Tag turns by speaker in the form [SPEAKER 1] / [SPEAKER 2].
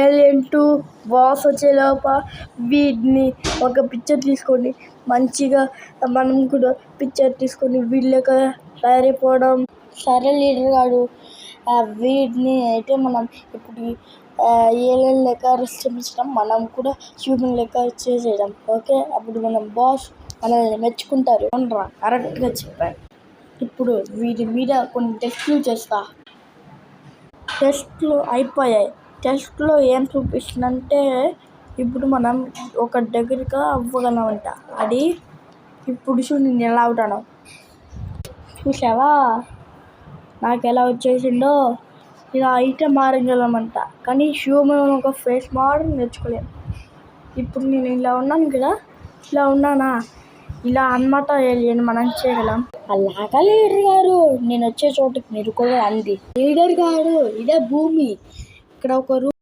[SPEAKER 1] Alien 2 boss వచ్చేలోప వీడిని ఒక picture తీసుకొని మంచిగా మనం కూడా పిక్చర్ తీసుకొని వీళ్ళక తయారైపోవడం. సరే లీడర్ గారు, వీడిని అయితే మనం ఇప్పుడు ఏలియన్ లెక్క రెస్ట్ మనం కూడా హ్యూమన్ లెక్క చేసేయడం. ఓకే, అప్పుడు మనం బాస్ మనల్ని మెచ్చుకుంటారు. అవునరా, కరెక్ట్గా చెప్పారు. ఇప్పుడు వీటి మీద కొన్ని టెస్టులు చేస్తా. టెస్ట్లు అయిపోయాయి. టెస్ట్లో ఏం చూపిస్తుందంటే ఇప్పుడు మనం ఒక దగ్గరగా అవ్వగలమంట. అది ఇప్పుడు చూడు నేను ఎలా అవుతాను. చూసావా నాకు ఎలా వచ్చేసిందో. ఇలా అయితే మారగలమంట, కానీ హ్యూమన్ ఒక ఫేస్ మాత్రం నేర్చుకోలేము. ఇప్పుడు నేను ఇలా ఉన్నాను కదా, ఇలా ఉన్నానా, ఇలా అన్నమాట ఏలియన్ మనం చేయగలం. అలాగా లీడర్ గారు, నేను వచ్చే చోటుకి మీరు కూడా అంది. లీడర్ గారు, ఇదే భూమి. ఇక్కడ ఒక